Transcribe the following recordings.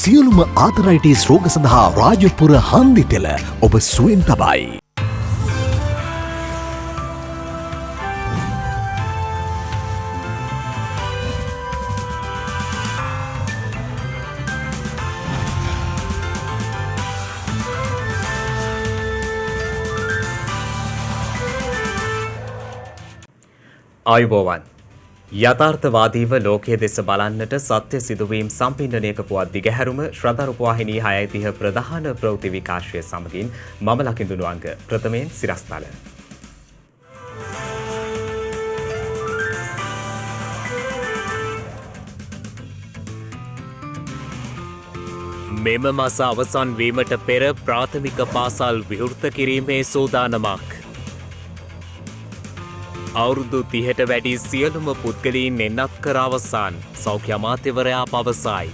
සියලුම ආතරයිටිස් රෝග සඳහා රාජපුර හන්දිතෙල ඔබ සුවෙන් තබයි. ආයුබෝවන් යථාර්ථවාදීව ලෝකයේ දෙස බලන්නට සත්‍ය සිදුවීම් සම්පින්ඩනයක පුවත් දිගහැරුම ශ්‍රද්ධා රූපවාහිනී 6:30 ප්‍රධාන ප්‍රවෘත්ති විකාශය සමගින් මම ලකිඳුණු අංග ප්‍රථමයෙන් සිරස්තල. මෙම මාස අවසන් වීමට පෙර ප්‍රාථමික පාසල් විවෘත කිරීමේ සූදානමක්. අවුරුදු 30ට වැඩි සියලුම පුද්ගලයන් එන්නත් කර අවසන් සෞඛ්‍ය අමාත්‍යවරයා පවසයි.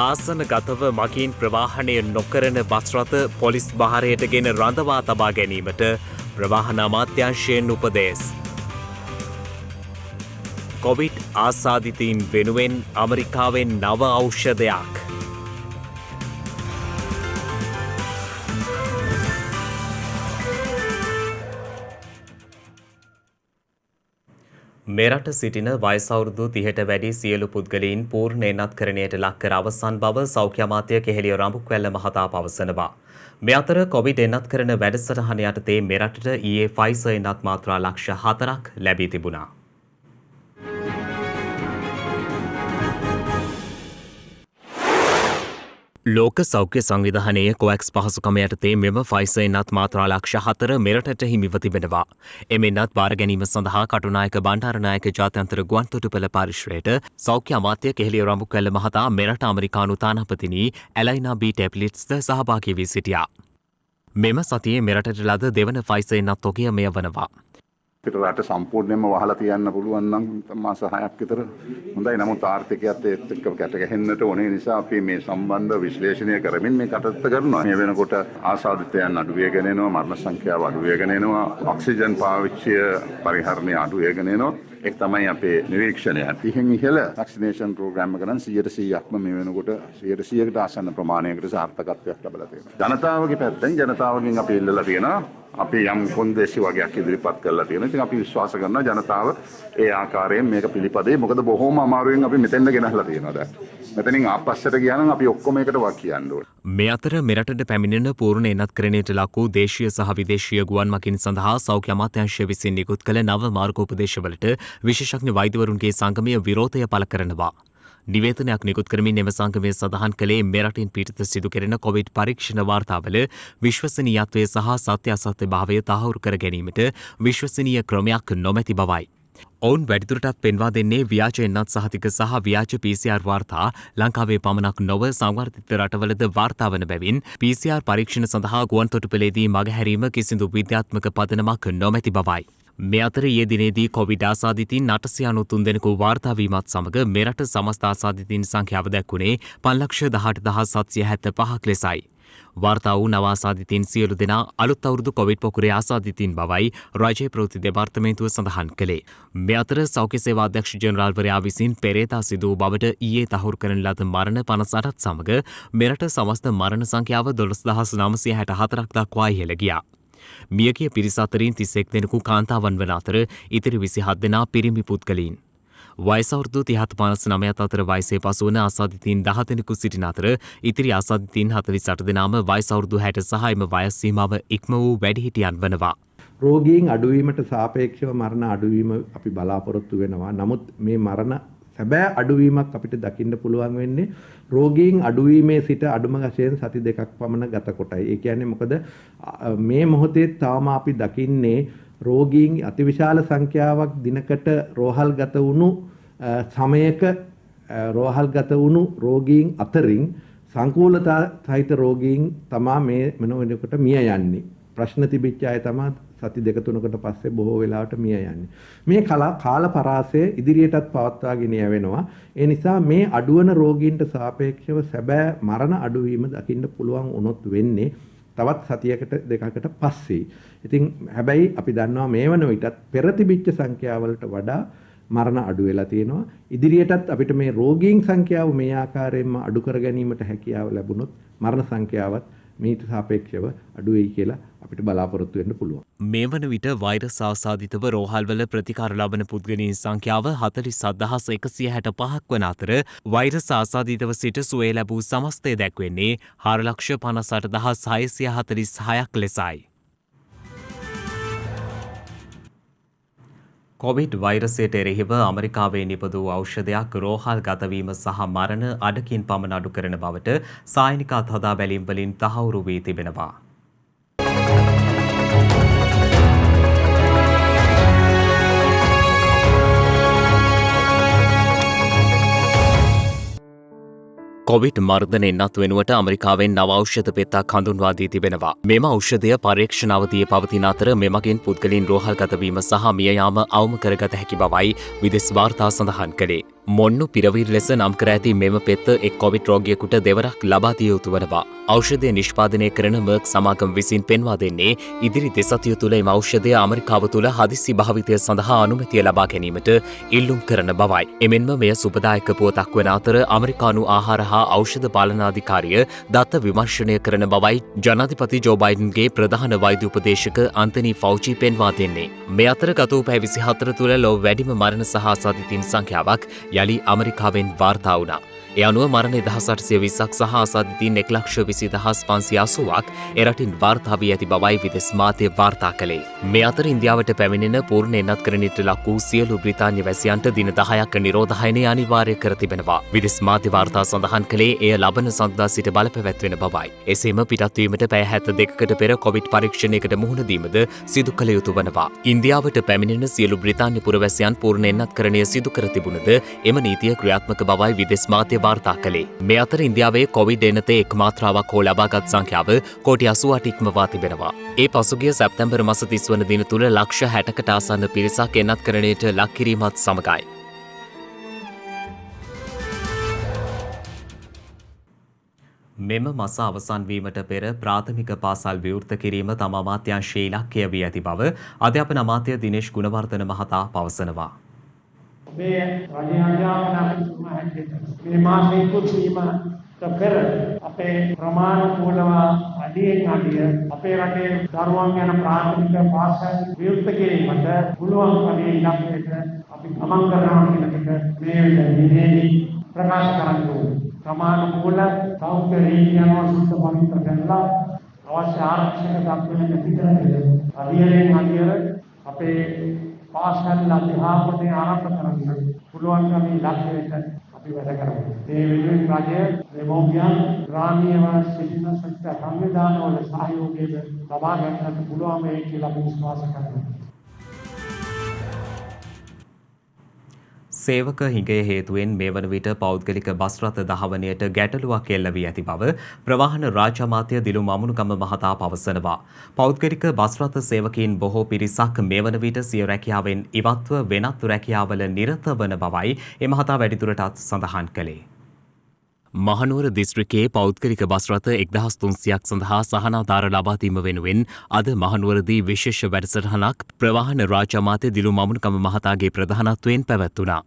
ආසනගතව මගින් ප්‍රවාහනය නොකරන බස් රථ පොලිස් භාරයට ගෙන රඳවා තබා ගැනීමට ප්‍රවාහන අමාත්‍යාංශයෙන් උපදෙස්. කොවිඩ් ආසාදිතයින් වෙනුවෙන් ඇමරිකාවෙන් නව ඖෂධයක්. මෙරට සිටින වයස අවුරුදු 30ට වැඩි සියලු පුද්ගලයන් පූර්ණ එන්නත්කරණයට ලක් කර අවසන් බව සෞඛ්‍ය අමාත්‍ය කෙහෙලිය රඹුක්වැල්ල මහතා පවසනවා. මේ අතර කොවිඩ් එන්නත්කරණ වැඩසටහන යටතේ මෙරටට ඊයේ ෆයිසර් එන්නත් මාත්‍රා ලක්ෂ 4ක් ලැබී තිබුණා. ලෝක සෞඛ්‍ය සංවිධානයේ කොවැක්ස් පහසුකම යටතේ මෙම ෆයිසර් එන්නත් මාත්‍රා ලක්ෂ 4 මෙරටට හිමිව තිබෙනවා. එම එන්නත් බාර ගැනීම සඳහා කටුනායක බණ්ඩාරනායක ජාත්‍යන්තර ගුවන්තොටුපළ පරිශ්‍රයට සෞඛ්‍ය අමාත්‍ය කෙහෙලිය රඹුක්වැල්ල මහතා මෙරට ඇමරිකානු තානාපතිනි ඇලයිනා බී ටෙප්ලිට්ස්ද සහභාගී වී සිටියා. මෙම සතියේ මෙරටට ලද දෙවන ෆයිසර් එන්නත් තොගය මෙය වනවා. රට සම්පූර්ණයෙන්ම වහලා තියන්න පුළුවන් නම් මාස 6ක් විතර හොඳයි. නමුත් ආර්ථිකයත් ඒත් එක්ක ගැට ගැහෙන්නට ඕනේ නිසා අපි මේ සම්බන්ධ විශ්ලේෂණය කරමින් මේ කටයුත්ත කරනවා. මේ වෙනකොට ආසාදිතයන් අඩු වෙගෙන එනවා, මරණ සංඛ්‍යාව අඩු වෙගෙන එනවා, ඔක්සිජන් පාවිච්චිය පරිහරණය අඩු වෙගෙන එනවා. ඒක තමයි අපේ නිරීක්ෂණය. ඉතින් ඉහළ වැක්සිනේෂන් ප්‍රෝග්‍රෑම් එක නම් 100%ක්ම මේ වෙනකොට 100%කට ආසන්න ප්‍රමාණයකට සාර්ථකත්වයක් ලැබලා තියෙනවා. ජනතාවගේ පැත්තෙන් ජනතාවගෙන් අපි ඉල්ලලා තියෙනවා. අපි යම් කොන්දේසි වගේක් ඉදිරිපත් කරලා තියෙනවා. ඉතින් අපි විශ්වාස කරනවා ජනතාව ඒ ආකාරයෙන් මේක පිළිපදේ. මොකද බොහොම අමාරුවෙන් අපි මෙතෙන්ට ගෙනහලා තියෙනවා දැන්. මෙතනින් ආපස්සට ගියා නම් අපි ඔක්කොම එකට වක් කියන්න ඕනේ. මේ අතර මෙරටට පැමිණෙන පූර්ණ එන්නත්කරණයට ලක් වූ දේශීය සහ විදේශීය ගුවන් මගින් සඳහා සෞඛ්‍ය අමාත්‍යාංශය විසින් නිකුත් කළ නව මාර්ගෝපදේශවලට විශේෂඥ වෛද්‍යවරුන්ගේ සංගමය විරෝධය පළ කරනවා. නිවේදනයක් නිකුත් කරමින් එම සංගමය සඳහන් කළේ මෙරටින් පිටත සිදු කෙරෙන කොවිඩ් පරීක්ෂණ වාර්තාවල විශ්වසනීයත්වය සහ සත්‍ය අසත්‍ය භාවය තහවුරු කර ගැනීමට විශ්වසනීය ක්‍රමයක් නොමැති බවයි. ඔවුන් වැඩිදුරටත් පෙන්වා දෙන්නේ ව්‍යාජ එන්නත් සහතික සහ ව්‍යාජ PCR වාර්තා ලංකාවේ පමණක් නොව සංවර්ධිත රටවලද වාර්තා වන බැවින් PCR පරීක්ෂණ සඳහා ගුවන්තොටුපළේදී මගහැරීම කිසිදු විද්‍යාත්මක පදනමක් නොමැති බවයි. මේ අතර ඊයේ දිනේදී කොවිඩ් ආසාදිතින් 893 දෙනෙකු වාර්තා වීමත් සමග මෙරට සමස්ත ආසාදිතින් සංඛ්‍යාව දැක්වුණේ 5,18,775ක් ලෙසයි. වාර්තා වූ නව ආසාදිතින් සියලු දෙනා අලුත් අවුරුදු කොවිඩ් පොකුරේ ආසාදිතින් බවයි රජයේ ප්‍රවෘත්ති දෙපාර්තමේන්තුව සඳහන් කළේ. මේ අතර සෞඛ්‍ය සේවා අධ්‍යක්ෂ ජෙනරාල්වරයා විසින් පෙරේදා සිදු වූ බවට ඊයේ තහවුරු කරන ලද මරණ 58ත් සමග මෙරට සමස්ත මරණ සංඛ්‍යාව 12,964ක් දක්වා ඉහළ ගියා. මියගිය පිරිස අතරින් 31 දෙනෙකු කාන්තාවන් වන අතර ඉතිරි 27 දෙනා පිරිමි පුද්ගලයින්. වයස අවුරුදු 30-59 අතර වයසේ පසු වන ආසාදිතයින් 10 දෙනෙකු සිටින අතර ඉතිරි ආසාදිතයින් 48 දෙනාම වයස අවුරුදු 60 සහ එම වයස් සීමාව ඉක්ම වූ වැඩිහිටියන් වනවා. රෝගීන් අඩුවීමට සාපේක්ෂව මරණ අඩුවීම අපි බලාපොරොත්තු වෙනවා. නමුත් මේ මරණ සැබෑ අඩුවීමක් අපිට දකින්න පුළුවන් වෙන්නේ රෝගීන් අඩුවීමේ සිට අඩුම වශයෙන් සති 2ක් පමණ ගත කොටයි. ඒ කියන්නේ මොකද මේ මොහොතේ තාම අපි දකින්නේ රෝගීන් අතිවිශාල සංඛ්‍යාවක් දිනකට රෝහල්ගත වුණු සමයක රෝහල්ගත වුණු රෝගීන් අතරින් සංකූලතා සහිත රෝගීන් තමා මේ වෙනකොට මිය යන්නේ. ප්‍රශ්න තිබිච්ච අය තමා සති 2-3කට පස්සේ බොහෝ වෙලාවට මිය යන්නේ. මේ කාල පරාසය ඉදිරියටත් පවත්වාගෙන යවෙනවා. ඒ නිසා මේ අඩුවන රෝගීන්ට සාපේක්ෂව සැබෑ මරණ අඩුවීම දකින්න පුළුවන් වුණොත් වෙන්නේ තවත් සතියකට දෙකකට පස්සේ. ඉතින් හැබැයි අපි දන්නවා මේ වන විටත් පෙර තිබිච්ච සංඛ්‍යාවලට වඩා මරණ අඩු වෙලා තියෙනවා. ඉදිරියටත් අපිට මේ රෝගීන් සංඛ්‍යාව මේ ආකාරයෙන්ම අඩු කර ගැනීමට හැකියාව ලැබුණොත් මරණ සංඛ්‍යාවත් මීට සාපේක්ෂව අඩු වෙයි කියලා අපිට බලාපොරොත්තු වෙන්න පුළුවන්. මේ වන විට වෛරස් ආසාදිතව රෝහල්වල ප්‍රතිකාර ලබන පුද්ගලයන් සංඛ්‍යාව 47,165ක් වන අතර වෛරස් ආසාදිතව සිට සුවය ලැබූ සමස්තය දැක්වෙන්නේ 4,58,646ක් ලෙසයි. කොවිඩ් වෛරසයට එරෙහිව ඇමරිකාවේ නිපදවූ ඖෂධයක් රෝහල් ගතවීම සහ මරණ අඩකින් පමණ අඩු කරන බවට සායනික අත්හදා බැලීම් වලින් තහවුරු වී තිබෙනවා. කොවිඩ් මර්ධන එන්නත් වෙනුවට ඇමරිකාවෙන් නව ඖෂධ පෙත්තක් හඳුන්වා දී තිබෙනවා. මෙම ඖෂධය පරීක්ෂණ අවධියේ පවතින අතර මෙමගින් පුද්ගලයන් රෝහල්ගත වීම සහ මිය යාම අවම කරගත හැකි බවයි විදෙස් වාර්තා සඳහන් කළේ. මොන්නු පිරවීර ලෙස නම් කර ඇති මෙම පෙත්ත එක් කොවිඩ් රෝගියෙකුට දෙවරක් ලබා දිය යුතු වනවා. ඖෂධය නිෂ්පාදනය කරන මර්ක් සමාගම විසින් පෙන්වා දෙන්නේ ඉදිරි දෙසතිය තුළ එම ඖෂධය ඇමරිකාව තුළ හදිසි භාවිතය සඳහා අනුමැතිය ලබා ගැනීමට ඉල්ලුම් කරන බවයි. එමෙන්ම මෙය සුබදායක පුවතක් වන අතර ඇමරිකානු ආහාර හා ඖෂධ පාලනාධිකාරිය දත්ත විමර්ශනය කරන බවයි ජනාධිපති ජෝ බයිඩන්ගේ ප්‍රධාන වෛද්‍ය උපදේශක අන්තනි ෆෞචි පෙන්වා දෙන්නේ. මේ අතර ගත වූ පැය 24 තුළ ලොව වැඩිම මරණ සහ අසාදිතයින් සංඛ්‍යාවක් යලි ඇමරිකාවෙන් වාර්තා වුණා. ඒ අනුව මරණ 1820ක් සහ අසාදිතයින් 1,20,580ක් එරටින් වාර්තා වී ඇති බවයි විදෙස් මාධ්‍ය වාර්තා කළේ. මේ අතර ඉන්දියාවට පැමිණෙන පූර්ණ එන්නත්කරණයට ලක් වූ සියලු බ්‍රිතාන්‍ය වැසියන්ට දින 10ක නිරෝධායනය අනිවාර්ය කර තිබෙනවා. විදෙස් මාධ්‍ය වාර්තා සඳහන් කළේ එය ලබන සඳුදා සිට බලපැවැත්වෙන බවයි. එසේම පිටත්වීමට පැය 72කට පෙර කොවිඩ් පරීක්ෂණයකට මුහුණ දීමද සිදු කළ යුතු වනවා. ඉන්දියාවට පැමිණෙන සියලු බ්‍රිතාන්‍ය පුරවැසියන් පූර්ණ එන්නත්කරණය සිදු කර තිබුණද එම නීතිය ක්‍රියාත්මක බවයි විදෙස් මාධ්‍ය වාර්තා කළේ. මේ අතර ඉන්දියාවේ කොවිඩ් එනතේ එක් මාත්‍රාවක් හෝ ලබාගත් සංඛ්‍යාව කෝටි 88 ඉක්මවා තිබෙනවා. ඒ පසුගිය සැප්තැම්බර් මාස 30 වන දින තුල ලක්ෂ 60කට ආසන්න පිරිසක් එන්නත්කරණයට ලක් කිරීමත් සමගයි. මෙම මස අවසන් වීමට පෙර ප්‍රාථමික පාසල් විවෘත කිරීම තම අමාත්‍යාංශයේ ඉලක්කය වී ඇති බව අධ්‍යාපන අමාත්‍ය දිනේෂ් ගුණවර්ධන මහතා පවසනවා. මේ රජයේ අධ්‍යාපන අමාත්‍යාංශය හැටියට මේ මාසයේ කුසීමට පෙර අපේ ප්‍රමාණිකව අධියෙන් අධිය අපේ රටේ දරුවන් යන ප්‍රාථමික පාසල් විවෘත කිරීමට පුළුවන් පරිදි ඉලක්කයට අපි ගමන් කරනවා කියන එක මේ විදිහේ ප්‍රකාශ කරන්නේ. ප්‍රමාණිකව සෞඛ්‍ය රීතියන සුද්ධ පරිත්‍යාග කරලා අවශ්‍ය ආරක්ෂක තත්ත්වයන් පිටරට අධියෙන් අධිය අපේ පාසල් අධ්‍යාපනය ආරම්භ කරන්න පුළුවන් මේ ලක්ෂයට අපි වැඩ කරමු. මේ වෙනුවෙන් රජය දෙමෝපියන් ග්‍රාමීයව සිටින සංස්ථා සංවිධානවල සහයෝගය ලබා ගන්නට පුළුවන් වෙයි කියලා අපි විශ්වාස කරනවා. සේවක හිඟය හේතුවෙන් මේ වන විට පෞද්ගලික බස් රථ දහවනයට ගැටලුවක් එල්ල වී ඇති බව ප්‍රවාහන රාජ්‍ය අමාත්‍ය දිලු මමුණුගම මහතා පවසනවා. පෞද්ගලික බස් රථ සේවකයින් බොහෝ පිරිසක් මේ වන විට සිය රැකියාවෙන් ඉවත්ව වෙනත් රැකියාවල නිරත වන බවයි එම මහතා වැඩිදුරටත් සඳහන් කළේ. මහනුවර දිස්ත්‍රික්කයේ පෞද්ගලික බස් රථ 1300ක් සඳහා සහනාධාර ලබා දීම වෙනුවෙන් අද මහනුවරදී විශේෂ වැඩසටහනක් ප්‍රවාහන රාජ්‍ය අමාත්‍ය දිලු මමුණුගම මහතාගේ ප්‍රධානත්වයෙන් පැවැත්වුණා.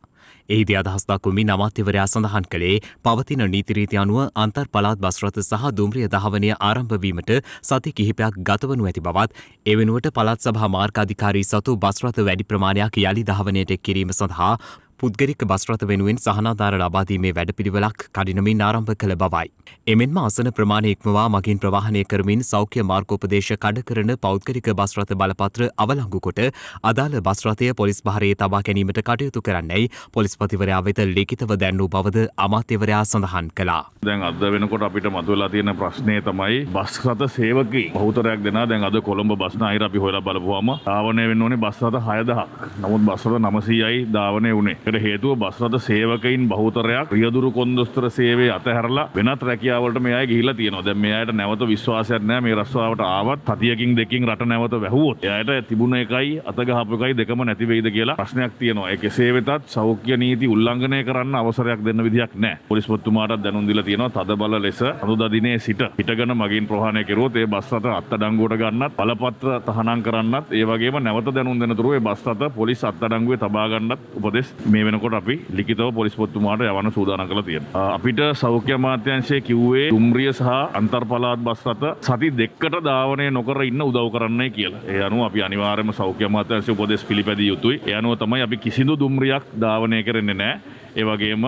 එහිදී අදහස් දක්වමින් අමාත්‍යවරයා සඳහන් කළේ පවතින නීති රීති අනුව අන්තර් පළාත් බස් රථ සහ දුම්රිය දහවනය ආරම්භ වීමට සති කිහිපයක් ගතවනු ඇති බවත් ඒ වෙනුවට පළාත් සභා මාර්ග අධිකාරී සතු බස් රථ වැඩි ප්‍රමාණයක් යලි දහවනයට එක් කිරීම සඳහා පුද්ගලික බස් රථ වෙනුවෙන් සහනාධාර ලබා දීමේ වැඩපිළිවෙලක් කඩිනමින් ආරම්භ කළ බවයි. එමෙන්ම ආසන ප්‍රමාණය ඉක්මවා මගින් ප්‍රවාහනය කරමින් සෞඛ්‍ය මාර්ගෝපදේශ කඩ කරන පෞද්ගලික බස් රථ බලපත්‍ර අවලංගු කොට අදාළ බස් රථය පොලිස් භාරයේ තබා ගැනීමට කටයුතු කරන්නයි පොලිස්පතිවරයා වෙත ලිඛිතව දැන්වූ බවද අමාත්‍යවරයා සඳහන් කළා. දැන් අද වෙනකොට අපිට මතුවලා තියෙන ප්‍රශ්නේ තමයි බස් රථ සේවකී බහුතරයක් දෙනා දැන් අද කොළඹ බස් නාහිර අපි හොයලා බලපුවාම ධාවනය වෙන්න ඕනේ බස් රථ 6000ක්. නමුත් බස් රථ 900යි ධාවනය වුණේ. ඒකට හේතුව බස් රථ සේවකයින් බහුතරයක් රියදුරු කොන්දොස්තර සේවය අතහැරලා වෙනත් රැකියාවලට මේ අය ගිහිලා තියෙනවා. දැන් මේ අයට නැවත විශ්වාසයක් නැහැ මේ රස්සාවට ආවත් සතියකින් දෙකකින් රට නැවත වැහුවොත් එයාට තිබුණ එකයි අත ගහපු එකයි දෙකම නැති වෙයිද කියලා ප්‍රශ්නයක් තියෙනවා. ඒ කෙසේ වෙතත් සෞඛ්‍ය නීති උල්ලංඝනය කරන්න අවසරයක් දෙන්න විදියක් නැහැ. පොලිස් පොතුමාටත් දැනුම් දීලා තියෙනවා තදබල ලෙස අනුදා දිනේ සිට හිටගෙන මගින් ප්‍රහාණය කෙරුවොත් ඒ බස් රථ අත්අඩංගුවට ගන්නත් බලපත්‍ර තහනම් කරන්නත් ඒ වගේම නැවත දැනුම් දෙන තුරු ඒ බස් රථ පොලිස් අත්අඩංගුවේ තබා ගන්නත් උපදෙස් මේ වෙනකොට අපි ලිඛිතව පොලිස් පොතුමාට යවන්න සූදානම් කරලා තියෙනවා. අපිට සෞඛ්‍ය අමාත්‍යාංශයේ කිව්වේ දුම්රිය සහ අන්තර් පළාත් බස් රථ සති දෙකකට ධාවනය නොකර ඉන්න උදව් කරන්නයි කියලා. ඒ අනුව අපි අනිවාර්යයෙන්ම සෞඛ්‍ය අමාත්‍යාංශයේ උපදෙස් පිළිපැදිය යුතුයි. ඒ අනුව තමයි අපි කිසිදු දුම්රියක් ධාවනය කරන්නේ නැහැ. ඒ වගේම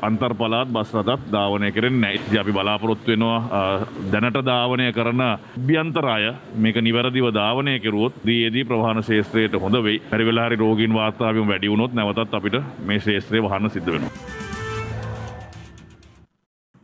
අන්තර් පළාත් බස් රථත් ධාවනය කරන්නේ නැහැ. ඉතින් අපි බලාපොරොත්තු වෙනවා දැනට ධාවනය කරන අභ්‍යන්තර අය මේක නිවැරදිව ධාවනය කෙරුවොත් දීයේදී ප්‍රවාහන ශාස්ත්‍රයට හොඳ වෙයි. පරි වෙලා හරි රෝගීන් වාර්තා වීම වැඩි වුණොත් නැවතත් අපිට මේ ශාස්ත්‍රය වහන්න සිද්ධ වෙනවා.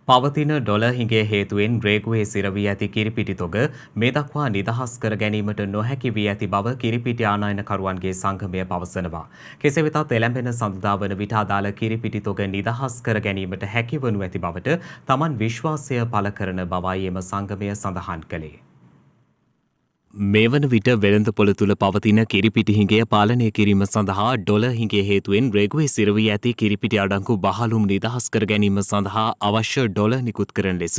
පවතින ඩොලර් හිඟය හේතුවෙන් රේගුවේ සිරවී ඇති කිරිපිටි තොග මේ දක්වා නිදහස් කර ගැනීමට නොහැකි වී ඇති බව කිරිපිටි ආනයනකරුවන්ගේ සංගමය පවසනවා. කෙසේ වෙතත් එළඹෙන සඳුදා වන විට අදාළ කිරිපිටි තොග නිදහස් කර ගැනීමට හැකිවනු ඇති බවට තමන් විශ්වාසය පළ කරන බවයි එම සංගමය සඳහන් කළේ. මේ වන විට වෙළඳ පොළ තුළ පවතින කිරිපිටි හිඟය පාලනය කිරීම සඳහා ඩොලර් හිඟය හේතුවෙන් රේගුවේ සිරවී ඇති කිරිපිටි අඩංගු බහලුම් නිදහස් කර ගැනීම සඳහා අවශ්‍ය ඩොලර් නිකුත් කරන ලෙස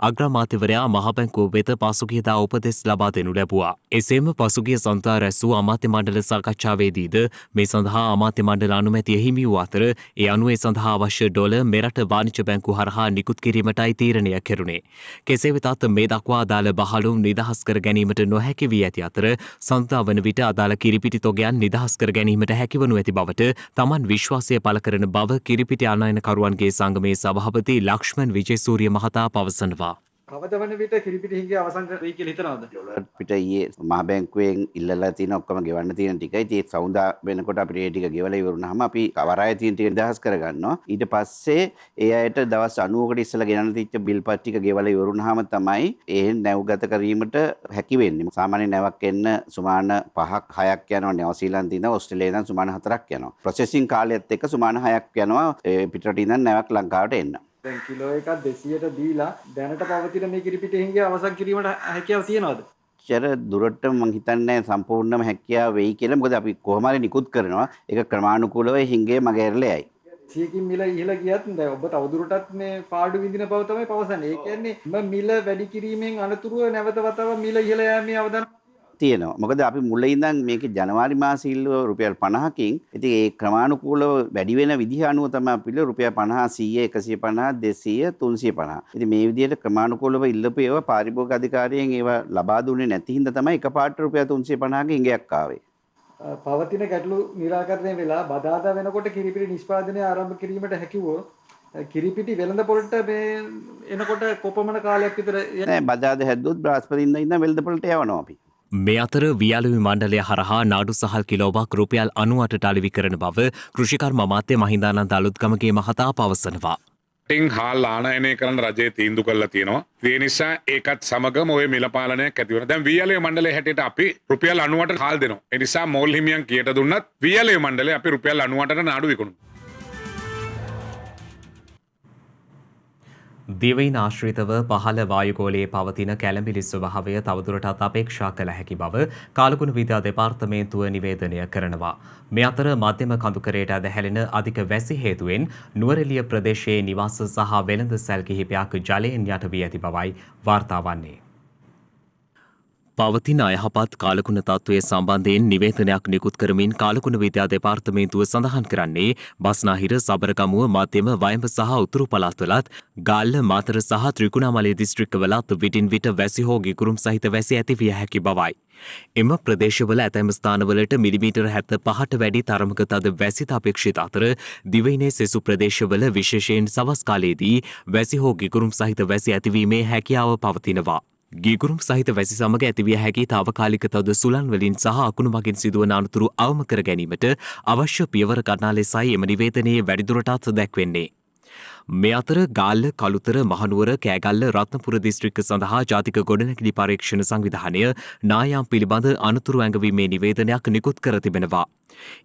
අග්‍රාමාත්‍යවරයා මහබැංකුව වෙත පසුගියදා උපදෙස් ලබා දෙනු ලැබුවා. එසේම පසුගිය සඳුදා රැස් වූ අමාත්‍ය මණ්ඩල සාකච්ඡාවේදීද මේ සඳහා අමාත්‍ය මණ්ඩල අනුමැතිය හිමි වූ අතර ඒ අනුව ඒ සඳහා අවශ්‍ය ඩොලර් මෙරට වාණිජ බැංකුව හරහා නිකුත් කිරීමටයි තීරණය කෙරුණේ. කෙසේ වෙතත් මේ දක්වා අදාළ බහලුම් නිදහස් කර ගැනීමට නොහැකි වී ඇති අතර සඳුදා වන විට අදාළ කිරිපිටි තොගයන් නිදහස් කර ගැනීමට හැකිවනු ඇති බවට තමන් විශ්වාසය පළ කරන බව කිරිපිටි ආනයනකරුවන්ගේ සංගමේ සභාපති ලක්ෂ්මන් විජේසූරිය මහතා පවසනවා. කවද වන විට කිරිපිටි හිඟය අවසන් කරයි කියලා හිතනවද? අපිට ඊයේ මහ බැංකුවෙන් ඉල්ලලා තියෙන ඔක්කොම ගෙවන්න තියෙන ටිකයි ඉතින් සවුන්දා වෙනකොට අපිට ඒ ටික ගෙවලා ඉවරුනහම අපි වරායේ තියෙන ටික නිදහස් කරගන්නවා. ඊට පස්සේ ඒ අයට දවස් 90කට ඉස්සලා ගෙනල්ලා තිච්ච බිල්පත් ටික ගෙවලා ඉවරුනහම තමයි ඒ නැව්ගත කිරීමට හැකි වෙන්නේ. සාමාන්‍ය නැවක් එන්න සුමාන 5ක් 6ක් යනවා න්‍යූසීලන්තේ ඉඳන් ඕස්ට්‍රේලියාවේ ඉඳන් සුමාන 4ක් යනවා. ප්‍රොසෙසින් කාලයත් එක්ක සුමාන 6ක් යනවා පිටරට ඉඳන් නැවක් ලංකාවට එන්න. දැන් කිලෝ එකක් 200ට දීලා දැනට පවතින මේ කිරිපිටි හිඟය අවසන් කිරීමට හැකියාව තියනවද? චර දුරට මං හිතන්නේ සම්පූර්ණම හැකියාව වෙයි කියලා. මොකද අපි කොහොම හරි නිකුත් කරනවා. ඒක ක්‍රමානුකූලව හිඟේ මගේ ඇරලා යයි. 100කින් මිල ඉහළ ගියත් දැන් ඔබ තවදුරටත් මේ පාඩු විඳින බව තමයි පවසන්නේ. ඒ කියන්නේ මිල වැඩි කිරීමෙන් අනතුරුව නැවත වතාවක් මිල ඉහළ යෑමේ අවදානම් තියෙනවා. මොකද අපි මුල ඉඳන් මේකේ ජනවාරි මාසෙ ඉල්ලුව රුපියල් 50කින්. ඉතින් ඒ ක්‍රමානුකූලව වැඩි වෙන විදිහ අනුව තමයි අපි රුපියල් 50, 100, 150, 200, 350. ඉතින් මේ විදිහට ක්‍රමානුකූලව ඉල්ලපු ඒවා පාරිභෝගික අධිකාරියෙන් ඒවා ලබා දුන්නේ නැති හින්දා තමයි එකපාරට රුපියල් 350ක හිඟයක් ආවේ. පවතින ගැටලු निराකරණය වෙලා බදාදා වෙනකොට කිරිපිටි නිෂ්පාදනය ආරම්භ කිරීමට හැකිවෝ කිරිපිටි වෙළඳ පොළට මේ එනකොට කොපමණ කාලයක් විතර නෑ බදාදා හැද්දොත් බ්‍රහස්පතින්දා ඉඳන් වෙළඳ පොළට යවනවා අපි. මේ අතර වියාලුවි මණ්ඩලය හරහා නාඩු සහල් කිලෝවක් රුපියල් 98ට අලෙවි කරන බව කෘෂිකර්ම අමාත්‍ය මහින්දානන්ද අලුත්ගමගේ මහතා පවසනවා. ටින් හාල් ආනයනය කරන රජය තීන්දුව කරලා තියෙනවා. ඒ නිසා ඒකත් සමගම ওই මිල පාලනයක් ඇති වෙනවා. දැන් වියාලුවි මණ්ඩලයේ හැටියට අපි රුපියල් 98ට හාල් දෙනවා. ඒ නිසා මෝල් හිමියන් කීයට දුන්නත් වියාලුවි මණ්ඩලය අපි රුපියල් 98ට නාඩු විකුණනවා. දිවයින ආශ්‍රිතව පහළ වායුගෝලයේ පවතින කැළඹිලි ස්වභාවය තවදුරටත් අපේක්ෂා කළ හැකි බව කාලගුණ විද්‍යා දෙපාර්තමේන්තුව නිවේදනය කරනවා. මේ අතර මධ්‍යම කඳුකරයට ඇදහැලෙන අධික වැසි හේතුවෙන් නුවරඑළිය ප්‍රදේශයේ නිවාස සහ වෙළඳ සැල් කිහිපයක් ජලයෙන් යට වී ඇති බවයි වාර්තා වන්නේ. පවතින අයහපත් කාලගුණ තත්ත්වය සම්බන්ධයෙන් නිවේදනයක් නිකුත් කරමින් කාලගුණ විද්‍යා දෙපාර්තමේන්තුව සඳහන් කරන්නේ බස්නාහිර සබරගමුව මධ්‍යම වයඹ සහ උතුරු පළාත්වලත් ගාල්ල මාතර සහ ත්‍රිකුණාමලය දිස්ත්‍රික්කවලත් විටින් විට වැසි හෝ ගිගුරුම් සහිත වැසි ඇතිවිය හැකි බවයි. එම ප්‍රදේශවල ඇතැම් ස්ථානවලට මිලිමීටර් 75ට වැඩි තරමක තද වැසිත අපේක්ෂිත අතර දිවයිනේ සෙසු ප්‍රදේශවල විශේෂයෙන් සවස් කාලයේදී වැසි හෝ ගිගුරුම් සහිත වැසි ඇතිවීමේ හැකියාව පවතිනවා. ගිගුරුම් සහිත වැසි සමග ඇතිවිය හැකි තාවකාලික තද සුළං වලින් සහ අකුණු මගින් සිදුවන අනතුරු අවම කර ගැනීමට අවශ්‍ය පියවර ගන්නා ලෙසයි එම නිවේදනයේ වැඩිදුරටත් දැක්වෙන්නේ. මේ අතර ගාල්ල කළුතර මහනුවර කෑගල්ල රත්නපුර දිස්ත්‍රික්ක සඳහා ජාතික ගොඩනැගිලි පරීක්ෂණ සංවිධානය නායම් පිළිබඳ අනතුරු ඇඟවීමේ නිවේදනයක් නිකුත් කර තිබෙනවා.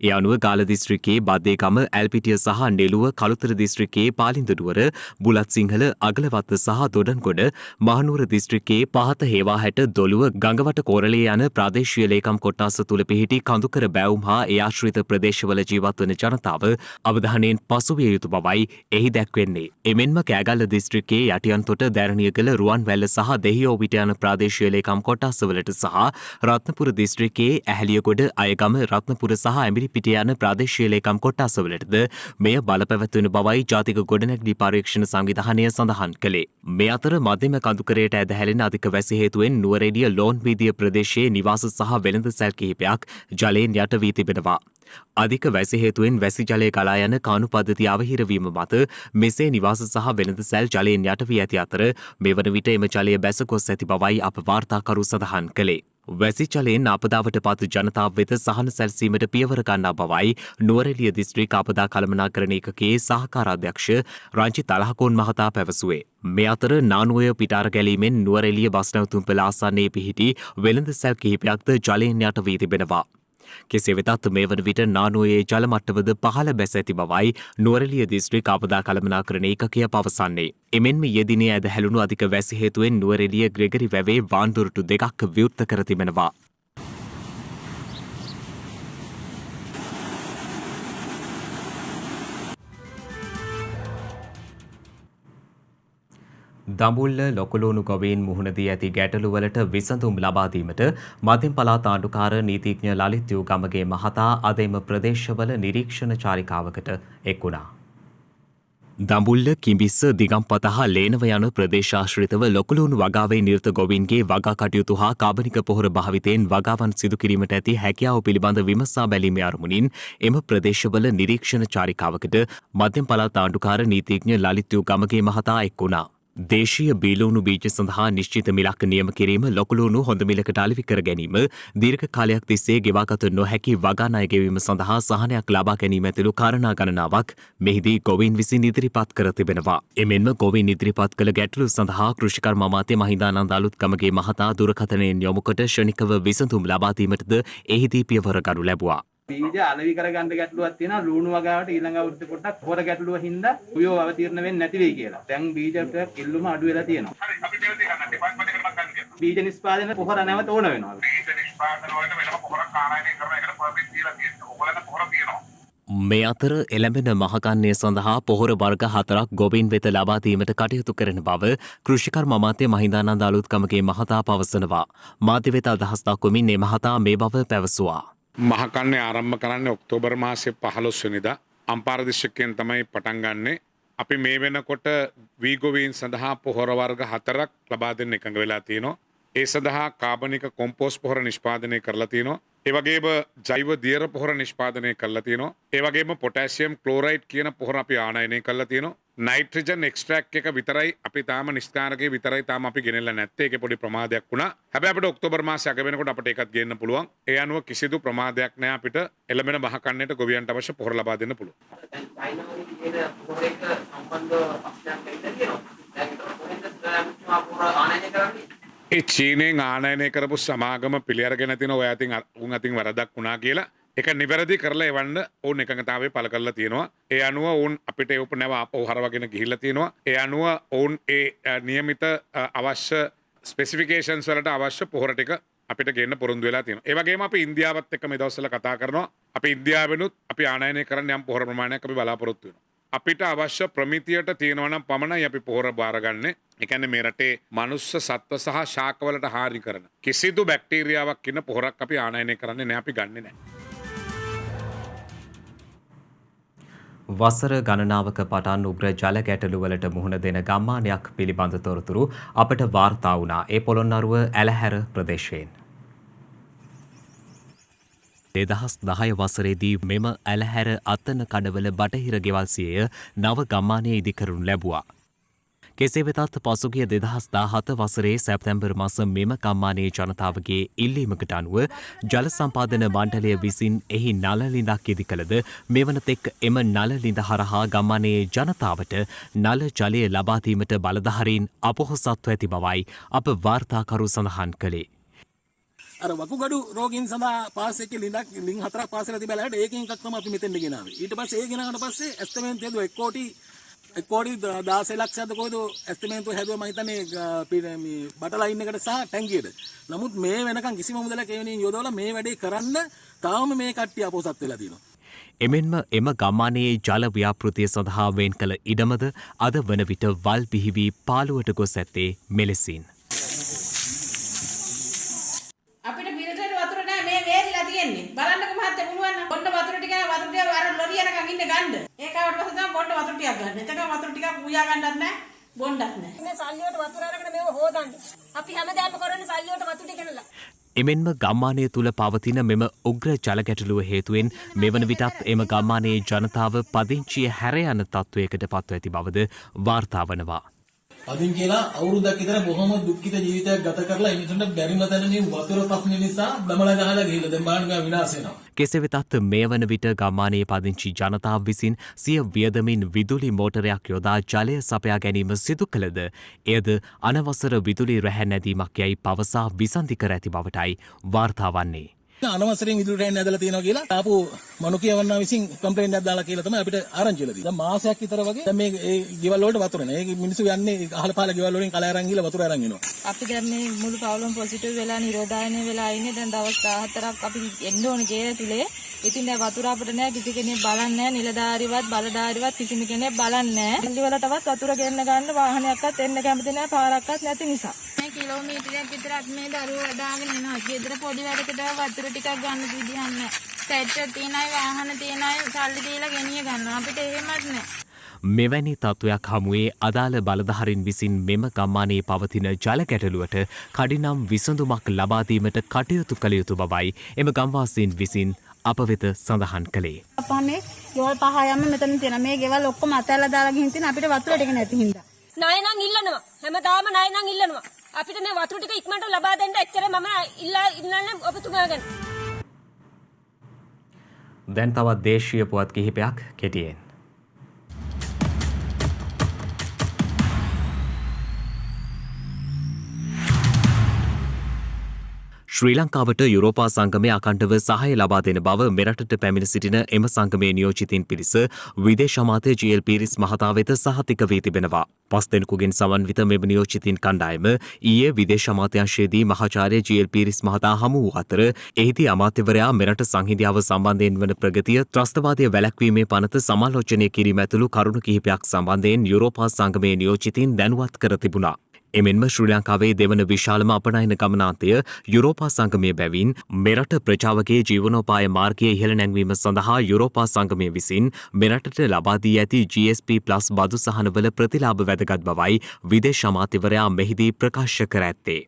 ඒ අනුව ගාල දිස්ත්‍රික්කයේ බද්දේගම ඇල්පිටිය සහ නෙළුව කළුතර දිස්ත්‍රික්කයේ පාලින්දුනුවර බුලත් සිංහල අගලවත්ත සහ දොඩන්ගොඩ මහනුවර දිස්ත්‍රික්කයේ පහත හේවාහැට දොළුව ගඟවට කෝරළේ යන ප්‍රාදේශීය ලේකම් කොට්ටාස තුළ පිහිටි කඳුකර බැවුම් හා ඒ ආශ්‍රිත ප්‍රදේශවල ජීවත්වන ජනතාව අවධානයෙන් පසුවිය යුතු බවයි එහි දැක්වෙන්නේ. එමෙන්ම කෑගල්ල දිස්ත්‍රික්කයේ යටියන්තොට දැරණියගල රුවන්වැල්ල සහ දෙහිඔවිට යන ප්‍රාදේශීය ලේකම් කොට්ටාසවලට සහ රත්නපුර දිස්ත්‍රික්කයේ ඇහැලියගොඩ අයගම රත්නපුර සහ ඇමිරිපිටිය යන ප්‍රාදේශීය ලේකම් කොට්ටාසවලටද මෙය බලපැවැත්වෙන බවයි ජාතික ගොඩනැගිලි පරීක්ෂණ සංවිධානය සඳහන් කළේ. මේ අතර මධ්‍යම කඳුකරයට ඇදහැලෙන අධික වැසි හේතුවෙන් නුවරඑළිය ලෝන් වීදිය ප්‍රදේශයේ නිවාස සහ වෙළඳ සැල් කිහිපයක් ජලයෙන් යට වී තිබෙනවා. අධික වැසි හේතුවෙන් වැසි ජලය ගලා යන කානු පද්ධතිය අවහිරවීම මත මෙසේ නිවාස සහ වෙළඳ සැල් ජලයෙන් යට වී ඇති අතර මෙවන විට එම ජලය බැස ගොස් ඇති බවයි අප වාර්තාකරු සඳහන් කළේ. වැසි ජලයෙන් ආපදාවට පත් ජනතාව වෙත සහන සැලසීමට පියවර ගන්නා බවයි නුවරඑළිය දිස්ත්‍රික් ආපදා කළමනාකරණ ඒකකයේ සහකාරාධ්‍යක්ෂ රංජිත් අලහකෝන් මහතා පැවසුවේ. මේ අතර නානුවය පිටාර ගැලීමෙන් නුවරඑළිය බස් නැවතුම්පළ ආසන්නයේ පිහිටි වෙළඳ සැල් කිහිපයක්ද ජලයෙන් යට වී තිබෙනවා. කෙසේ වෙතත් මේ වන විට නානුවයේ ජල මට්ටමද පහළ බැස ඇති බවයි නුවරඑළිය දිස්ත්‍රික් ආපදා කළමනාකරණ ඒකකය පවසන්නේ. එමෙන්ම යෙදිනේ ඇදහැළුණු අධික වැසි හේතුවෙන් නුවරඑළිය ග්‍රෙගරි වැවේ වාන්දුරටු දෙකක් විවෘත කර තිබෙනවා. දඹුල්ල ලොකුලුණු ගොවීන් මුහුණ දී ඇති ගැටලුවලට විසඳුම් ලබා දීමට මධ්‍යම පළාත් ආණ්ඩුකාර නීතිඥ ලලිත් යුගමගේ මහතා අද එම ප්‍රදේශවල නිරීක්ෂණ චාරිකාවකට එක් වුණා. දඹුල්ල කිඹිස්ස දිගම්පත හා ලේනව යන ප්‍රදේශාශ්‍රිතව ලොකුලුණු වගාවේ නිරත ගොවීන්ගේ වගා කටයුතු හා කාබනික පොහොර භාවිතයෙන් වගාවන් සිදු කිරීමට ඇති හැකියාව පිළිබඳ විමසා බැලීමේ අරමුණින් එම ප්‍රදේශවල නිරීක්ෂණ චාරිකාවකට මධ්‍යම පළාත් ආණ්ඩුකාර නීතිඥ ලලිත් යුගමගේ මහතා එක් වුණා. දේශීය බීලුණු බීජ සඳහා නිශ්චිත මිලක් නියම කිරීම ලොකුලුණු හොඳ මිලකට අලෙවි කර ගැනීම දීර්ඝ කාලයක් තිස්සේ ගෙවාගත නොහැකි වගා ණය ගෙවීම සඳහා සහනයක් ලබා ගැනීම ඇතුළු කාරණා ගණනාවක් මෙහිදී ගොවීන් විසින් ඉදිරිපත් කර තිබෙනවා. එමෙන්ම ගොවීන් ඉදිරිපත් කළ ගැටලු සඳහා කෘෂිකර්ම අමාත්‍ය මහින්දානන්ද අලුත්ගමගේ මහතා දුරකථනයෙන් යොමු කොට ක්ෂණිකව විසඳුම් ලබා දීමටද එහිදී පියවර ගනු ලැබුවා. බීජ අලෙවි කරගන්න ගැටලුවක් තියෙනවා ලුණු වගාවට ඊළඟ අවුරුද්දේ පොඩ්ඩක් පොර ගැටලුව හින්දා උයෝ අවතීර්ණ වෙන්නේ නැති වෙයි කියලා. දැන් බීජට කිල්ලුම අඩු වෙලා තියෙනවා. හරි අපි දෙවිද ගන්න ඩිපාර්ට්මන්ට් එකට මම ගන්න. බීජ නිෂ්පාදනය පොහොර නැවත ඕන වෙනවා. බීජ නිෂ්පාදනය වලට වෙනම පොහොරක් ආනයනය කරන එකට පර්මිට් දීලා තියෙනවා. ඔයගොල්ලන්ට පොහොර තියෙනවා. මේ අතර එළඹෙන මහකන්නේ සඳහා පොහොර වර්ග 4ක් ගොවීන් වෙත ලබා දීමට කටයුතු කරන බව කෘෂිකර්ම අමාත්‍ය මහින්දානන්ද අලුත්ගමගේ මහතා පවසනවා. මාධ්‍ය වෙත අදහස් දක්වමින් මේ මහතා මේ බව පැවසුවා. මහකන්නේ ආරම්භ කරන්නේ ඔක්තෝබර් මාසයේ 15 වෙනිදා අම්පාර දිස්ත්‍රික්කයෙන් තමයි පටන් ගන්නෙ. අපි මේ වෙනකොට වීගොවීන් සඳහා පොහොර වර්ග 4ක් ලබා දෙන්න එකඟ වෙලා තියෙනවා. ඒ සඳහා කාබනික කොම්පෝස්ට් පොහොර නිෂ්පාදනය කරලා තියෙනවා. ඒ වගේම ජෛව දියර පොහොර නිෂ්පාදනය කරලා තියෙනවා. ඒ වගේම පොටෑසියම් ක්ලෝරයිඩ් කියන පොහොර අපි ආනයනය කරලා තියෙනවා. නයිට්‍රජන් එක්ස්ට්‍රැක්ට් එක විතරයි අපි තාම නිෂ්කාරකයේ විතරයි තාම අපි ගෙනෙලා නැත්තේ. ඒකේ පොඩි ප්‍රමාදයක් වුණා. හැබැයි අපිට ඔක්තෝබර් මාසයේ අග වෙනකොට අපිට ඒකත් ගේන්න පුළුවන්. ඒ අනුව කිසිදු ප්‍රමාදයක් නැහැ අපිට එළඹෙන මහකන්නේට ගොවියන්ට අවශ්‍ය පොහොර ලබා දෙන්න පුළුවන්. දැන් චයිනාවේ තියෙන පොහොර එක සම්බන්ධ ප්‍රශ්නයක් ඇවිල්ලා තියෙනවා. දැන් ඒක කොහෙන්ද පොහොර ආනයනය කරන්නේ? ඒ චීනෙන් ආනයනය කරපු සමාගම පිළිඅරගෙන තින ඔය අතින් උන් අතින් වරදක් වුණා කියලා ඒක නිවැරදි කරලා එවන්න ඕන් එකඟතාවය පළ කරලා තියෙනවා. ඒ අනුව ඕන් අපිට ඒ උපනව ආපහු හරවගෙන ගිහිල්ලා තියෙනවා. ඒ අනුව ඕන් ඒ નિયમિત අවශ්‍ය ස්පෙસિෆිකේෂන්ස් වලට අවශ්‍ය පොහොර ටික අපිට ගේන්න පොරොන්දු වෙලා තියෙනවා. ඒ වගේම අපි ඉන්දියාවත් එක්ක මේ දවස්වල කතා කරනවා. අපි ඉන්දියාවෙනුත් අපි ආනයනය කරන්න යම් පොහොර ප්‍රමාණයක් අපි බලාපොරොත්තු වෙනවා. අපිට අවශ්‍ය ප්‍රමිතියට තියෙනවා නම් පමණයි අපි පොහොර බාරගන්නේ. ඒ කියන්නේ මේ රටේ මනුස්ස සත්ව සහ ශාකවලට හානි කරන කිසිදු බැක්ටීරියාවක් ඉන්න පොහොරක් අපි ආනයනය කරන්නේ නැහැ. අපි ගන්නෙ නැහැ. වසර ගණනාවක පටන් උග්‍ර ජල ගැටලුවලට මුහුණ දෙන ගම්මානයක් පිළිබඳ තොරතුරු අපට වාර්තා වුණා. ඒ පොළොන්නරුව ඇලහැර ප්‍රදේශයෙන්. 2010 වසරේදී මෙම ඇලහැර අත්තන කඩවල බටහිර ගෙවල් සියය නව ගම්මානය ඉදිකරනු ලැබුවා. කෙසේ වෙතත් පසුගිය 2017 වසරේ සැප්තැම්බර් මාස මෙම ගම්මානයේ ජනතාවගේ ඉල්ලීමකට අනුව ජල සම්පාදන මණ්ඩලය විසින් එහි නලලිඳක් ඉදි කළද මෙවන තෙක් එම නලලිඳ හරහා ගම්මානයේ ජනතාවට නල ජලය ලබා දීමට බලධාරීන් අපොහොසත්ව ඇති බවයි අප වාර්තාකරු සඳහන් කළේ. අර වකුගඩු රෝගීන් සඳහා පාස් එකේ ලිං 4ක් පාස් වෙලා තිබැලට ඒකෙන් එකක් තමයි අපි මෙතෙන්ට ගෙනාවේ. ඊට පස්සේ ඒ ගෙනාවට පස්සේ ඇස්තමේන්තු හැදුවා 1 කෝටි 16 ලක්ෂයක්ද කොහෙද ඇස්තමේන්තුව හැදුවා මම හිතන්නේ මේ බට ලයින් එකට සහ ටැංකියට. නමුත් මේ වෙනකන් කිසිම මුදලක් ඒ වෙනින් යොදවලා මේ වැඩේ කරන්න තාම මේ කට්ටිය අපොසත් වෙලා තියෙනවා. එමෙන්ම එම ගම්මානයේ ජල ව්‍යාපෘතිය සඳහා වෙන් කළ ඉඩමද අද වන විට වල් පිහිවී පාළුවට ගොස් ඇත්තේ මෙලෙසින්. අපිට පිරිතේ වතුර නැහැ මේ වේලිලා තියෙන්නේ. බලන්නකො මහත්තයා පුළුවන් නම් පොඩ්ඩ වතුර ටික අර ලොරිය යනකම් ඉන්න ගන්න. ඒකවට පස්සේ තමයි පොඩ්ඩ වතුර ටිකක් ගන්න. එතකම වතුර ටිකක් පුයා ගන්නත් නැහැ. බොන්නත් නැහැ. මේ සල්ලි වලට වතුර අරගෙන මේව හොදන්නේ. අපි හැමදාම කරන්නේ සල්ලි වලට වතුර ටික ගෙනලා. එමෙන්ම ගම්මානය තුළ පවතින මෙම උග්‍ර ජලගැටලුව හේතුවෙන් මෙවන විටත් එම ගම්මානයේ ජනතාව පදිංචිය හැර යන තත්ත්වයකට පත්ව ඇති බවද වාර්තා වනවා. පදින් කියලා අවුරුද්දක් විතර බොහොම දුක්ඛිත ජීවිතයක් ගත කරලා ඉන්නතුන්ට බැරිම තැන මේ වතුර ප්‍රශ්න නිසා දමලා ගහලා ගිහිල්ලා දැන් බලන්න මෙයා විනාශ වෙනවා. කෙසේ වෙතත් මේ වන විට ගම්මානයේ පදිංචි ජනතාව විසින් සිය වියදමින් විදුලි මෝටරයක් යොදා ජලය සපයා ගැනීම සිදු කළද එයද අනවසර විදුලි රැහැ නැදීමක් යයි පවසා විසන්ධි කර ඇති බවටයි වාර්තා වන්නේ. අනවසරයෙන් විදුලි රැහැ නැදලා තියෙනවා කියලා ආපු මනුකියවන්නා විසින් කම්ප්ලේන්ට් එකක් දාලා කියලා තමයි අපිට ආරංචි වෙලා තියෙන්නේ. දැන් මාසයක් විතර වගේ දැන් මේ ඒ ගෙවල් වලට වතුර නැහැ. ඒ මිනිස්සු යන්නේ අහල පහල ගෙවල් වලින් කල අරන් ගිහලා වතුර අරන් එනවා. අපි දැන් මේ මුළු පවුලම පොසිටිව් වෙලා නිරෝධායනය වෙලා ඉන්නේ. දැන් දවස් 14ක් අපි එන්න ඕනේ ගේ ඇතුලේ. ඉතින් දැන් වතුර අපිට නැහැ, කිසි කෙනෙක් බලන්නේ නැහැ. නිලධාරිවත් බලධාරිවත් කිසිම කෙනෙක් බලන්නේ නැහැ. දිල්ලි වලටවත් වතුර ගෙන්න ගන්න වාහනයක්වත් එන්න කැමති නැහැ, පාරක්වත් නැති නිසා. මේ කිලෝමීටරයක් විතරක් මේ දරුවෝ වඩාගෙන එනවා. ගෙදර පොඩි වැඩකට වතුර ටිකක් ගන්න විදියක් නැහැ. සැට් තියෙනයි වාහන තියෙනයි සල්ලි දීලා ගෙනිය ගන්නවා. අපිට එහෙමත් නැහැ. මෙවැනි තත්ත්වයක් හමුවේ අදාළ බලධාරීන් විසින් මෙම ගම්මානයේ පවතින ජල ගැටලුවට කඩිනම් විසඳුමක් ලබා දීමට කටයුතු කළ යුතු බවයි එම ගම්වාසීන් විසින් අප වෙත සඳහන් කළේ. අපන්නේ ගෙවල් පහ යන්න මෙතන තියෙන මේ ගෙවල් ඔක්කොම අතැල්ලා දාලා ගිහින් තියෙන අපිට වතුර ටික නැති හින්දා. ණය නම් ඉල්ලනවා. හැමදාම ණය නම් ඉල්ලනවා. අපිට මේ වතුර ටික ඉක්මනට ලබා දෙන්න එච්චර මම ඉල්ලන්නේ ඔබතුමාගෙන්. දැන් තවත් දේශීය පුවත් කිහිපයක් කෙටියෙන්. ශ්‍රී ලංකාවට යුරෝපා සංගමය අකණ්ඩව සහාය ලබා දෙන බව මෙරටට පැමිණ සිටින එම සංගමේ නියෝජිතින් පිරිස විදේශ අමාත්‍ය ජී.එල්. පීරිස් මහතා වෙත සහතික වී තිබෙනවා. 5 දෙනෙකුගෙන් සමන්විත මෙම නියෝජිතින් කණ්ඩායම ඊයේ විදේශ අමාත්‍යාංශයේදී මහාචාර්ය ජී.එල්. පීරිස් මහතා හමු වූ අතර එහිදී අමාත්‍යවරයා මෙරට සංහිඳියාව සම්බන්ධයෙන් වන ප්‍රගතිය, ත්‍රස්තවාදය වැළැක්වීමේ පනත සමාලෝචනය කිරීම ඇතුළු කරුණු කිහිපයක් සම්බන්ධයෙන් යුරෝපා සංගමේ නියෝජිතින් දැනුවත් කර තිබුණා. එමෙන්ම ශ්‍රී ලංකාවේ දෙවන විශාලම අපනයන ගමනාන්තය යුරෝපා සංගමය බැවින් මෙරට ප්‍රජාවගේ ජීවනෝපාය මාර්ගය ඉහළ නැංවීම සඳහා යුරෝපා සංගමය විසින් මෙරටට ලබා දී ඇති GSP+ බදු සහනවල ප්‍රතිලාභ වැදගත් බවයි විදේශ අමාත්‍යවරයා මෙහිදී ප්‍රකාශ කර ඇත්තේ.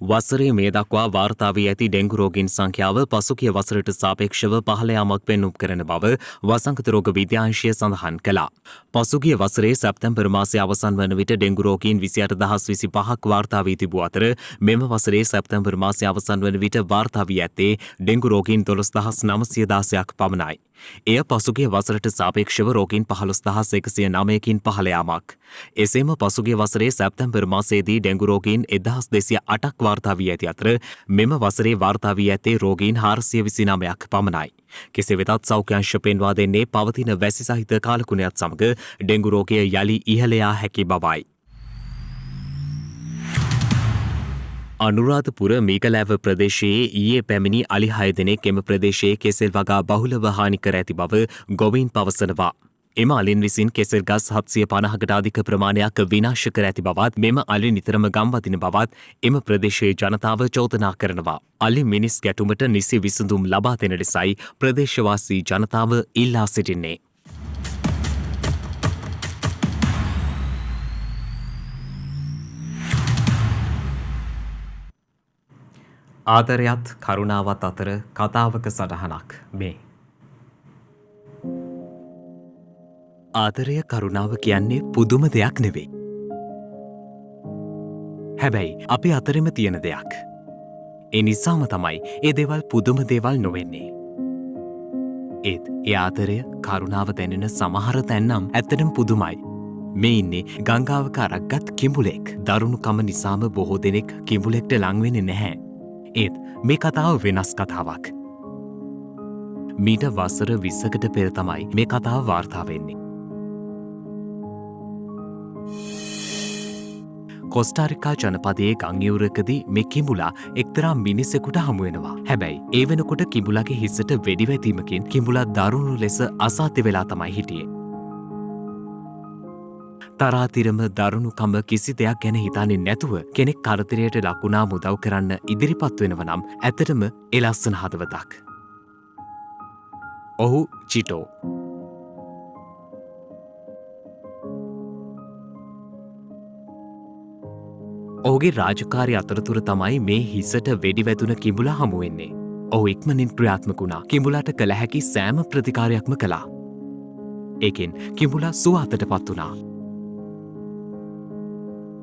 වසරේ මේ දක්වා වාර්තා වී ඇති ඩෙංගු රෝගීන් සංඛ්‍යාව පසුගිය වසරට සාපේක්ෂව පහළ යාමක් පෙන්නුම් කරන බව වසංගත රෝග විද්‍යාංශය සඳහන් කළා. පසුගිය වසරේ සැප්තැම්බර් මාසයේ අවසන් වන විට ඩෙංගු රෝගීන් 28025ක් වාර්තා වී තිබූ අතර මෙම වසරේ සැප්තැම්බර් මාසයේ අවසන් වන විට වාර්තා වී ඇත්තේ ඩෙංගු රෝගීන් 12916ක් පමණයි. එය පසුගිය වසරට සාපේක්ෂව රෝගීන් 15109කින් පහළ යාමක්. එසේම පසුගිය වසරේ සැප්තැම්බර් මාසයේදී ඩෙංගු රෝගීන් 1208ක් වාර්තා වී ඇති අතර මෙම වසරේ වාර්තා වී ඇත්තේ රෝගීන් 429ක් පමණයි. කෙසේ වෙතත් සෞඛ්‍ය පෙන්වා දෙන්නේ පවතින වැසි සහිත කාලකුණයත් සමග ඩෙංගු රෝගය යලි ඉහළ යා හැකි බවයි. අනුරාධපුර මීගලෑව ප්‍රදේශයේ ඊයේ පැමිණි අලි 6 දෙනෙක් එම ප්‍රදේශයේ කෙසෙල් වගා බහුලව හානි කර ඇති බව ගොවීන් පවසනවා. එම අලින් විසින් කෙසෙල් ගස් 750කට අධික ප්‍රමාණයක් විනාශ කර ඇති බවත් මෙම අලි නිතරම ගම්වදින බවත් එම ප්‍රදේශයේ ජනතාව චෝදනා කරනවා. අලි මිනිස් ගැටුමට නිසි විසඳුම් ලබා දෙන ලෙසයි ප්‍රදේශවාසී ජනතාව ඉල්ලා සිටින්නේ. ආදරයත් කරුණාවත් අතර කතාවක සටහනක් මේ. ආදරය කරුණාව කියන්නේ පුදුම දෙයක් නෙවෙයි. හැබැයි අපි අතරෙම තියෙන දෙයක්. ඒ නිසාම තමයි ඒ දේවල් පුදුම දේවල් නොවෙන්නේ. ඒත් ඒ ආදරය කරුණාව දැනෙන සමහර තැන්නම් ඇත්තටම පුදුමයි. මේ ඉන්නේ ගංගාවක අරක්ගත් කිඹුලෙක්. දරුණුකම නිසාම බොහෝ දෙනෙක් කිඹුලෙක්ට ලංවෙන්නේ නැහැ. ඒත් මේ කතාව වෙනස් කතාවක්. මීට වසර 20කට පෙර තමයි මේ කතාව වාර්තා වෙන්නේ. කොස්ටාරිකා ජනපදයේ ගංයවුරකදී මේ කිඹුලා එක්තරා මිනිසෙකුට හමුවෙනවා. හැබැයි ඒ වෙනකොට කිඹුලාගේ හිසට වෙඩිවැතීමකින් කිඹුලා දරුණු ලෙස අසාධ්‍ය වෙලා තමයි හිටියේ. තරාතිරම දරුණුකම කිසි දෙයක් ගැන හිතන්නේ නැතුව කෙනෙක් කරදරයට ලකුණා මුදව් කරන්න ඉදිරිපත් වෙනව නම් ඇත්තටම ඒ ලස්සන හදවතක්. ඔහු චිටෝ. ඔහුගේ රාජකාරි අතරතුර තමයි මේ හිසට වෙඩිවැදුන කිඹුලා හමුවෙන්නේ. ඔහු ඉක්මනින් ක්‍රියාත්මක වුණා. කිඹුලාට කළ හැකි සෑම ප්‍රතිකාරයක්ම කළා. ඒකෙන් කිඹුලා සුවාතට පත් වුණා.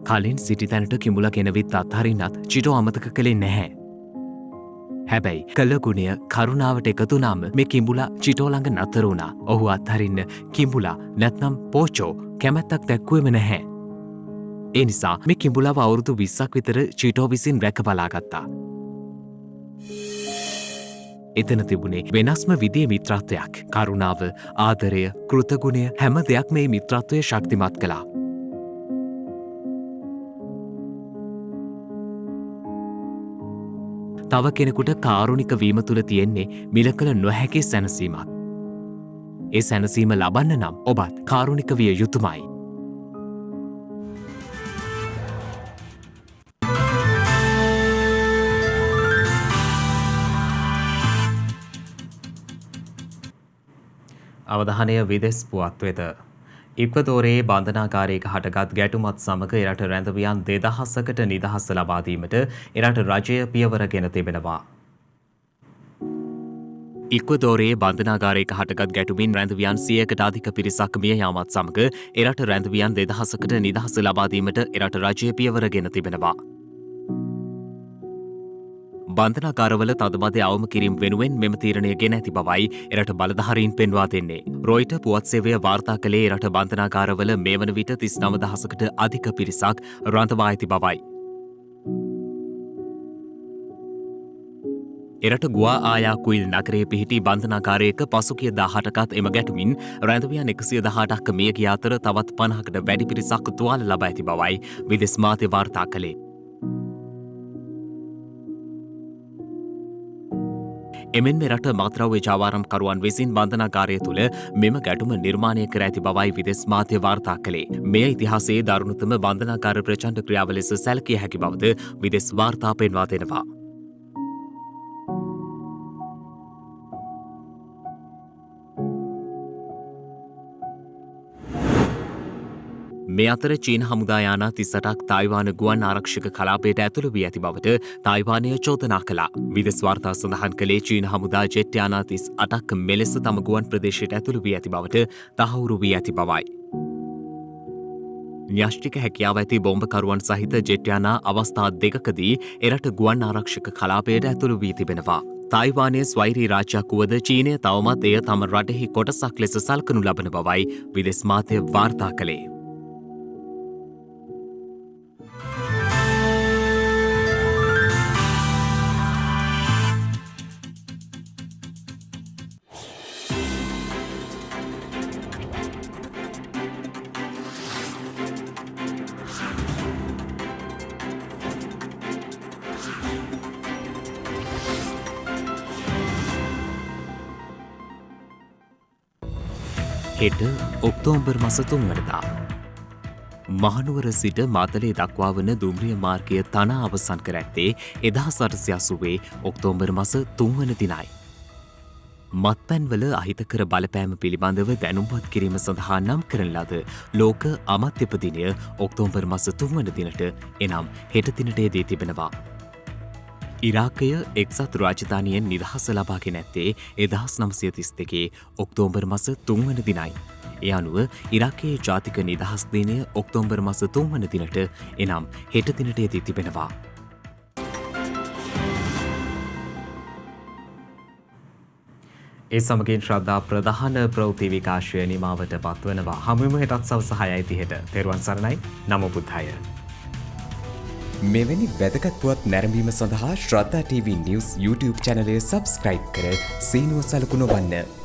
කලින් සිටි තැනට කිඹුලා ගෙනවිත් අත්හරින්නත් චිටෝ අමතක කළේ නැහැ. හැබැයි කළ ගුණය කරුණාවට එකතුනාම මේ කිඹුලා චිටෝ ළඟ නතර වුණා. ඔහු අත්හරින්න කිඹුලා නැත්නම් පෝචෝ කැමැත්තක් දැක්වුවෙම නැහැ. ඒ නිසා මේ කිඹුලාව අවුරුදු 20ක් විතර චිටෝ විසින් රැක බලාගත්තා. එතන තිබුණේ වෙනස්ම විදියේ මිත්‍රත්වයක්. කරුණාව, ආදරය, කෘතගුණය හැම දෙයක් මේ මිත්‍රත්වය ශක්තිමත් කළා. තව කෙනෙකුට කාරුණික වීම තුළ තියෙන්නේ මිලකල නොහැකි සැනසීමක්. ඒ සැනසීම ලබන්න නම් ඔබත් කාරුණික විය යුතුමයි. අවධානය විදෙස් පුවත් වෙත. ඉක්වදෝරයේ බන්ධනාගාරයක හටගත් ගැටුමත් සමග එරට රැඳවියන් 2000කට නිදහස ලබා දීමට එරට රජය පියවර ගෙන තිබෙනවා. ඉක්වදෝරයේ බන්ධනාගාරයක හටගත් ගැටුමින් රැඳවියන් 100කට අධික පිරිසක් මිය යාමත් සමග එරට රැඳවියන් 2000කට නිදහස ලබා දීමට එරට රජය පියවර ගෙන තිබෙනවා. බන්ධනාගාරවල තදබදය අවම කිරීම වෙනුවෙන් මෙම තීරණය ගෙන ඇති බවයි එරට බලධාරීන් පෙන්වා දෙන්නේ. රොයිට පුවත් සේවය වාර්තා කළේ එරට බන්ධනාගාරවල මේ වන විට 39000කට අධික පිරිසක් රඳවා ඇති බවයි. එරට ගුවා ආයා කුයිල් නගරයේ පිහිටි බන්ධනාගාරයක පසුගිය 18කත් එම ගැටුමින් රැඳවියන් 118ක් මිය ගිය අතර තවත් 50කට වැඩි පිරිසක් තුවාල ලබා ඇති බවයි විදෙස් මාධ්‍ය වාර්තා කළේ. එමෙන් මෙරට මත්ද්‍රව්‍ය ජාවාරම්කරුවන් විසින් බන්ධනාගාරය තුළ මෙම ගැටුම නිර්මාණය කර ඇති බවයි විදෙස් මාධ්‍ය වාර්තා කළේ. මෙය ඉතිහාසයේ දරුණුතම බන්ධනාගාර ප්‍රචණ්ඩ ක්‍රියාව ලෙස සැලකිය හැකි බවද විදෙස් වාර්තා පෙන්වා දෙනවා. මේ අතර චීන හමුදායාන 38ක් තායිවාන ගුවන් ආරක්ෂක කලාපයට ඇතුළු වී ඇති බවට තායිවානය චෝදනා කළා. විදෙස් වාර්තා සඳහන් කළේ චීන හමුදා ජෙට් යාන 38ක් මෙලෙස තම ගුවන් ප්‍රදේශයට ඇතුළු වී ඇති බවට තහවුරු වී ඇති බවයි. න්‍යෂ්ටික හැකියාව ඇති බෝම්බකරුවන් සහිත ජෙට් යාන අවස්ථා දෙකකදී එරට ගුවන් ආරක්ෂක කලාපයට ඇතුළු වී තිබෙනවා. තායිවානයේ ස්වෛරී රාජ්‍යයක් වුවද චීනය තවමත් එය තම රටෙහි කොටසක් ලෙස සලකනු ලබන බවයි විදෙස් මාධ්‍ය වාර්තා කළේ. හෙට ඔක්තෝබර් මස 3 වනදා මහනුවර සිට මාතලේ දක්වා වන දුම්රිය මාර්ගය තනා අවසන් කර ඇත්තේ 1880 ඔක්තෝබර් මස 3 වන දිනයි. මත්පැන්වල අහිතකර බලපෑම පිළිබඳව දැනුම්පත් කිරීම සඳහා නම් කරන ලද ලෝක අමාත්‍යප දිනය ඔක්තෝබර් මස 3 වන දිනට එනම් හෙට දිනට යෙදී තිබෙනවා. ඉරාකය එක්සත් රාජධානියෙන් නිදහස ලබාගෙන ඇත්තේ 1932 ඔක්තෝබර් මස 3 වන දිනයි. ඒ අනුව ඉරාකයේ ජාතික නිදහස් දිනය ඔක්තෝබර් මස 3 වන දිනට එනම් හෙට දිනට යෙදී තිබෙනවා. ඒ සමගින් ශ්‍රද්ධා ප්‍රධාන ප්‍රවෘත්ති විකාශය නිමාවට පත්වනවා. හමුවෙමු හෙටත් සවස 6:30ට. තෙරුවන් සරණයි. නමෝ බුද්ධාය. මෙවැනි වැදගත් පුවත් නැරඹීම සඳහා ශ්‍රද්ධා TV News YouTube චැනලය සබස්ක්‍රයිබ් කර සීනුව සලකුණු වන්න.